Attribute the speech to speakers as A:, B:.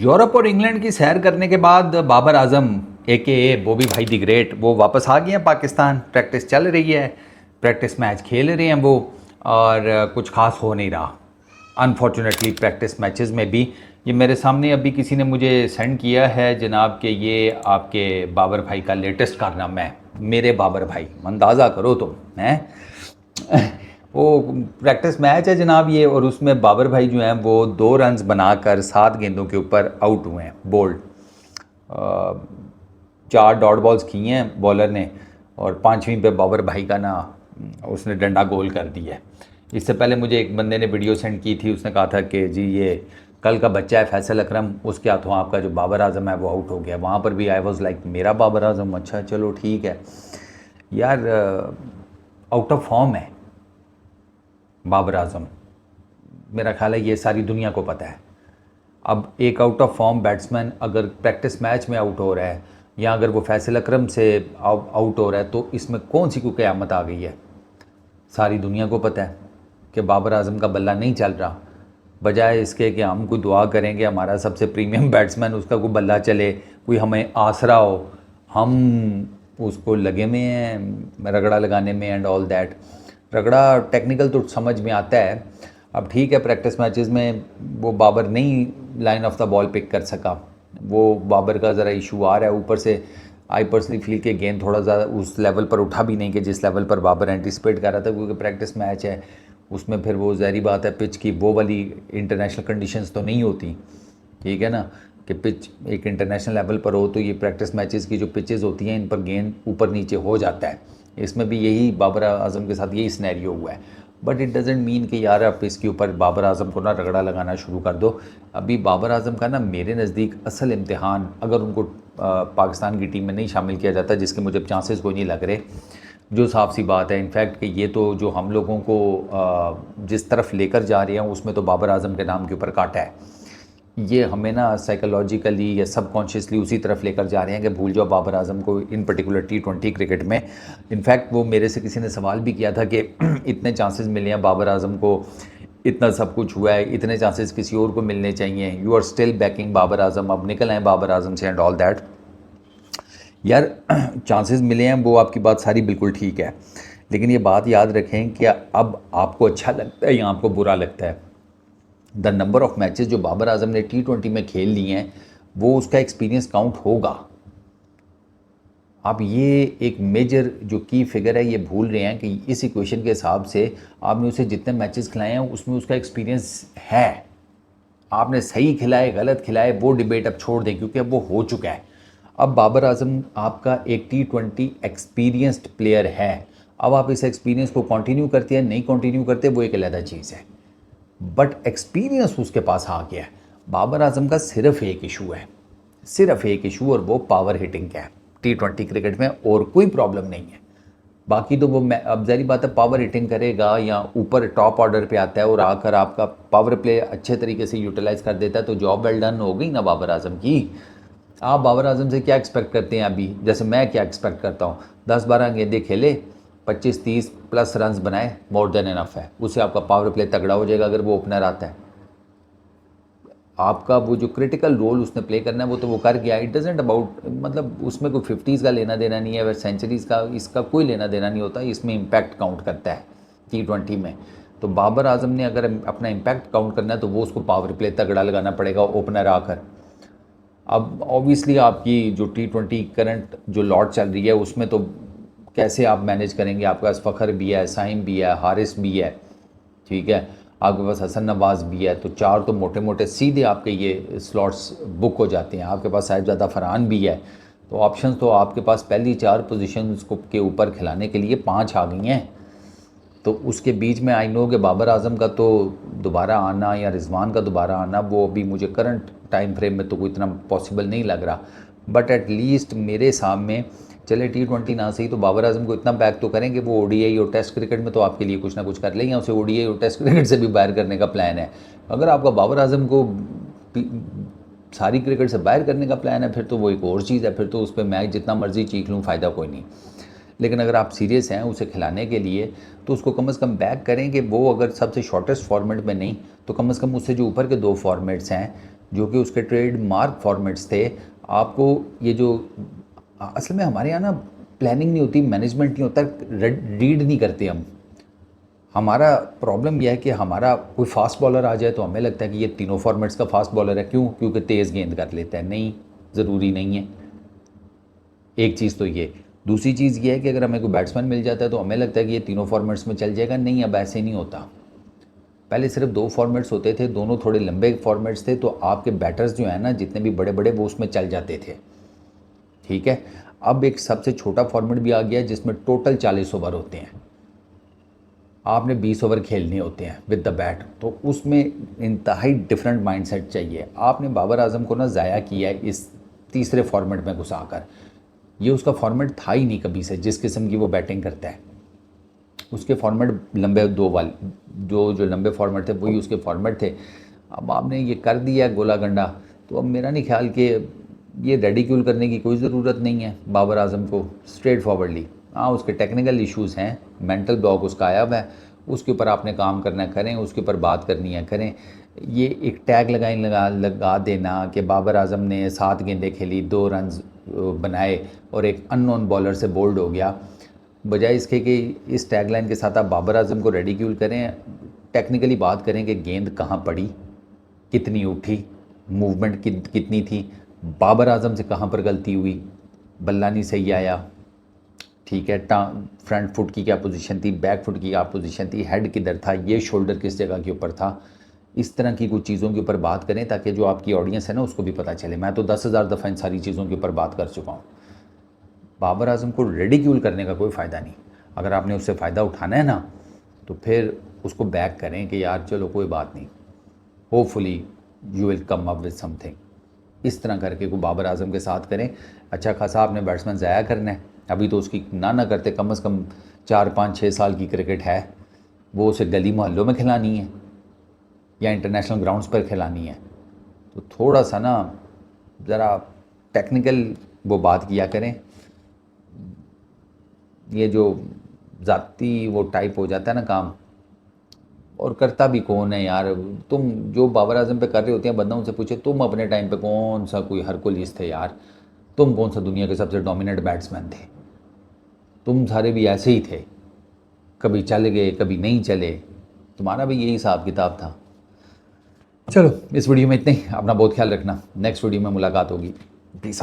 A: Europe और England की सैर करने के बाद बाबर आजम ए बॉबी भाई दी ग्रेट वो वापस आ गए हैं पाकिस्तान। प्रैक्टिस चल रही है, प्रैक्टिस मैच खेल रहे हैं वो, और कुछ खास हो नहीं रहा अनफॉर्चुनेटली प्रैक्टिस मैचेस में भी। ये मेरे सामने अभी किसी ने मुझे सेंड किया है जनाब कि ये आपके बाबर भाई का लेटेस्ट कारनामा है। मेरे बाबर भाई, अंदाज़ा करो तुम हैं। वो प्रैक्टिस मैच है जनाब ये, और उसमें बाबर भाई जो हैं वो 2 रन्स बनाकर 7 गेंदों के ऊपर आउट हुए हैं बोल्ड। 4 डॉट बॉल्स किए हैं बॉलर ने, और 5वीं पे बाबर भाई का ना उसने डंडा गोल कर दिया है। इससे पहले मुझे एक बंदे ने वीडियो सेंड की थी, उसने कहा था कि जी ये कल का बच्चा है फैसल अकरम, उसके हाथों आपका जो बाबर आजम है वो आउट हो गया। वहाँ पर भी आई वॉज लाइक मेरा बाबर आजम, अच्छा चलो ठीक है यार। आउट ऑफ फॉर्म है बाबर आजम, मेरा ख्याल है ये सारी दुनिया को पता है। अब एक आउट ऑफ फॉर्म बैट्समैन अगर प्रैक्टिस मैच में आउट हो रहा है, या अगर वो फैसल अकरम से आउट हो रहा है, तो इसमें कौन सी कोई क़यामत आ गई है। सारी दुनिया को पता है कि बाबर आजम का बल्ला नहीं चल रहा। बजाय इसके कि हम कोई दुआ करेंगे हमारा सबसे प्रीमियम बैट्समैन उसका कोई बल्ला चले, कोई हमें आसरा हो, हम उसको लगे में हैं रगड़ा लगाने में एंड ऑल दैट। रगड़ा टेक्निकल तो समझ में आता है। अब ठीक है, प्रैक्टिस मैचेस में वो बाबर नहीं line of the ball pick कर सका, वो बाबर का ज़रा इशू आ रहा है। ऊपर से आई पर्सनली फील के गेंद थोड़ा ज़्यादा उस लेवल पर उठा भी नहीं कि जिस लेवल पर बाबर एंटिसिपेट कर रहा था, क्योंकि प्रैक्टिस मैच है उसमें फिर वो ज़ाहिर बात है पिच की वो वाली इंटरनेशनल कंडीशंस तो नहीं होती, ठीक है ना, कि पिच एक इंटरनेशनल लेवल पर हो तो ये प्रैक्टिस मैचेस की जो पिचेस होती हैं इन पर गेंद ऊपर नीचे हो जाता है। इसमें भी यही बाबर आजम के साथ यही सिनेरियो हुआ है। बट इट डजेंट मीन कि यार आप इसके ऊपर बाबर आजम को ना रगड़ा लगाना शुरू कर दो। अभी बाबर आजम का ना मेरे नज़दीक असल इम्तिहान, अगर उनको पाकिस्तान की टीम में नहीं शामिल किया जाता, जिसके मुझे चांसेस कोई नहीं लग रहे, जो साफ सी बात है इनफैक्ट कि ये तो जो हम लोगों को जिस तरफ लेकर जा रहे हैं उसमें तो बाबर आजम के नाम के ऊपर काटा है। ये हमें ना साइकोलॉजिकली या सबकॉन्शियसली उसी तरफ लेकर जा रहे हैं कि भूल जाओ बाबर आजम को, इन पर्टिकुलर T20 क्रिकेट में। इनफैक्ट वो मेरे से किसी ने सवाल भी किया था कि इतने चांसेस मिले हैं बाबर आजम को, इतना सब कुछ हुआ है, इतने चांसेस किसी और को मिलने चाहिए, you are still backing Babar Azam, अब निकल आए बाबर आजम से एंड ऑल दैट। यार चांसेस मिले हैं, वो आपकी बात सारी बिल्कुल ठीक है, लेकिन ये बात याद रखें कि अब आपको अच्छा लगता है या आपको बुरा लगता है, द नंबर ऑफ़ मैचेस जो बाबर आजम ने T20 में खेल लिए हैं वो उसका एक्सपीरियंस काउंट होगा। आप ये एक मेजर जो की फिगर है ये भूल रहे हैं कि इस इक्वेशन के हिसाब से आपने उसे जितने मैचेस खिलाए हैं उसमें उसका एक्सपीरियंस है। आपने सही खिलाए गलत खिलाए वो डिबेट अब छोड़ दें, क्योंकि अब वो हो चुका है। अब बाबर आजम आपका एक T20 एक्सपीरियंस्ड प्लेयर है। अब आप इस एक्सपीरियंस को कंटिन्यू करते हैं नहीं कंटिन्यू करते वो एक अलग चीज़ है, बट एक्सपीरियंस उसके पास आ गया है। बाबर आजम का सिर्फ एक इशू है, सिर्फ एक इशू, और वो पावर हिटिंग का है T20 क्रिकेट में, और कोई प्रॉब्लम नहीं है। बाकी तो वो अब ज़ाहिर बात है पावर हिटिंग करेगा या ऊपर टॉप ऑर्डर पे आता है और आकर आपका पावर प्ले अच्छे तरीके से यूटिलाइज़ कर देता है तो जॉब वेल डन हो गई ना बाबर आजम की। आप बाबर आजम से क्या एक्सपेक्ट करते हैं अभी, जैसे मैं क्या एक्सपेक्ट करता हूँ, 10-12 गेंदे खेले, 25-30 प्लस रन्स बनाए, मोर देन इनफ है। उससे आपका पावर प्ले तगड़ा हो जाएगा अगर वो ओपनर आता है। आपका वो जो क्रिटिकल रोल उसने प्ले करना है वो तो वो कर गया। इट डजेंट अबाउट, मतलब उसमें कोई 50s का लेना देना नहीं है, वह सेंचुरीज़ का इसका कोई लेना देना नहीं होता, इसमें इम्पैक्ट काउंट करता है T20 में। तो बाबर आजम ने अगर अपना इम्पैक्ट काउंट करना है तो वो उसको पावर प्ले तगड़ा लगाना पड़ेगा ओपनर आकर। अब ऑब्वियसली आपकी जो T20 करंट जो लॉट चल रही है उसमें तो कैसे आप मैनेज करेंगे, आपके पास फ़खर भी है, साइम भी है, हारिस भी है, ठीक है, आपके पास हसन नवाज़ भी है, तो 4 तो मोटे मोटे सीधे आपके ये स्लॉट्स बुक हो जाते हैं। आपके पास साहिबजादा फरहान भी है, तो ऑप्शंस तो आपके पास पहली 4 पोजीशंस को के ऊपर खिलाने के लिए 5 आ गई हैं। तो उसके बीच में आई नो कि बाबर आजम का तो दोबारा आना या रिजवान का दोबारा आना वो अभी मुझे करंट टाइम फ्रेम में तो कोई इतना पॉसिबल नहीं लग रहा, बट एटलीस्ट मेरे सामने चले T20 ना सही तो बाबर आजम को इतना बैक तो करेंगे वो ODI और टेस्ट क्रिकेट में तो आपके लिए कुछ ना कुछ कर लेंगे, उसे ODI और टेस्ट क्रिकेट से भी बाहर करने का प्लान है। अगर आपका बाबर आजम को सारी क्रिकेट से बाहर करने का प्लान है फिर तो वो एक और चीज़ है, फिर तो उस पर मैच जितना मर्जी चीख लूँ फ़ायदा कोई नहीं। लेकिन अगर आप सीरियस हैं उसे खिलाने के लिए तो उसको कम से कम बैक करें कि वो अगर सबसे शॉर्टेस्ट फॉर्मेट में नहीं तो कम से कम उससे जो ऊपर के 2 फॉर्मेट्स हैं जो कि उसके ट्रेडमार्क फॉर्मेट्स थे। आपको ये जो असल में हमारे यहाँ ना प्लानिंग नहीं होती, मैनेजमेंट नहीं होता, रीड नहीं करते हम। हमारा प्रॉब्लम यह है कि हमारा कोई फास्ट बॉलर आ जाए तो हमें लगता है कि ये तीनों फॉर्मेट्स का फास्ट बॉलर है। क्यों? क्योंकि तेज़ गेंद कर लेता है। नहीं, ज़रूरी नहीं है। एक चीज़ तो ये। दूसरी चीज़ ये है कि अगर हमें कोई बैट्समैन मिल जाता है तो हमें लगता है कि ये तीनों फॉर्मेट्स में चल जाएगा। नहीं, अब ऐसे नहीं होता। पहले सिर्फ 2 फॉर्मेट्स होते थे, दोनों थोड़े लंबे फॉर्मेट्स थे, तो आपके बैटर्स जो है ना जितने भी बड़े बड़े वो उसमें चल जाते थे। ठीक है। अब एक सबसे छोटा फॉर्मेट भी आ गया जिसमें टोटल 40 ओवर होते हैं। आपने 20 ओवर खेलने होते हैं विद द बैट, तो उसमें इंतहाई डिफरेंट माइंडसेट चाहिए। आपने बाबर आजम को ना ज़ाया किया है इस तीसरे फॉर्मेट में घुसाकर। ये उसका फॉर्मेट था ही नहीं कभी से, जिस किस्म की वो बैटिंग करता है। उसके फॉर्मेट लंबे 2 वाले जो लंबे फॉर्मेट थे वही उसके फॉर्मेट थे। अब आपने ये कर दिया गोला गंडा, तो अब मेरा नहीं ख्याल कि ये रेडिक्यूल करने की कोई ज़रूरत नहीं है बाबर आजम को, स्ट्रेट फॉरवर्डली। हाँ, उसके टेक्निकल इश्यूज़ हैं, मेंटल ब्लॉक उसका आया हुआ है, उसके ऊपर आपने काम करना करें, उसके ऊपर बात करनी है करें। ये एक टैग लगा देना कि बाबर आजम ने 7 गेंदें खेली, 2 रन बनाए और एक अननोन बॉलर से बोल्ड हो गया, बजाय इसके कि इस टैगलाइन के साथ आप बाबर आजम को रेडिक्यूल करें, टेक्निकली बात करें कि गेंद कहाँ पड़ी, कितनी उठी, मूवमेंट कितनी थी, बाबर आजम से कहाँ पर गलती हुई, बल्ला नहीं सही आया, ठीक है, फ्रंट फुट की क्या पोजीशन थी, बैक फुट की क्या पोजीशन थी, हेड किधर था, ये शोल्डर किस जगह के ऊपर था। इस तरह की कुछ चीज़ों के ऊपर बात करें ताकि जो आपकी ऑडियंस है ना उसको भी पता चले। मैं तो 10,000 दफ़ा इन सारी चीज़ों के ऊपर बात कर चुका हूँ। बाबर आजम को रेडिक्यूल करने का कोई फ़ायदा नहीं। अगर आपने उससे फ़ायदा उठाना है ना तो फिर उसको बैक करें कि यार चलो कोई बात नहीं, hopefully you will come up with something. इस तरह करके को बाबर आजम के साथ करें। अच्छा खासा आपने बैट्समैन ज़ाया करना है, अभी तो उसकी ना करते कम से कम 4-5-6 साल की क्रिकेट है, वो उसे गली मोहल्लों में खिलानी है या इंटरनेशनल ग्राउंड्स पर खिलानी है। तो थोड़ा सा ना ज़रा टेक्निकल वो बात किया करें। ये जो ज़ाती वो टाइप हो जाता है ना काम, और करता भी कौन है यार। तुम जो बाबर आजम पे कर रहे होते हैं, बंदा उनसे पूछे तुम अपने टाइम पे कौन सा कोई हरकुलिस थे यार, तुम कौन सा दुनिया के सबसे डोमिनेंट बैट्समैन थे, तुम सारे भी ऐसे ही थे, कभी चल गए कभी नहीं चले, तुम्हारा भी यही हिसाब किताब था। चलो इस वीडियो में इतने ही, अपना बहुत ख्याल रखना, नेक्स्ट वीडियो में मुलाकात होगी। Peace out.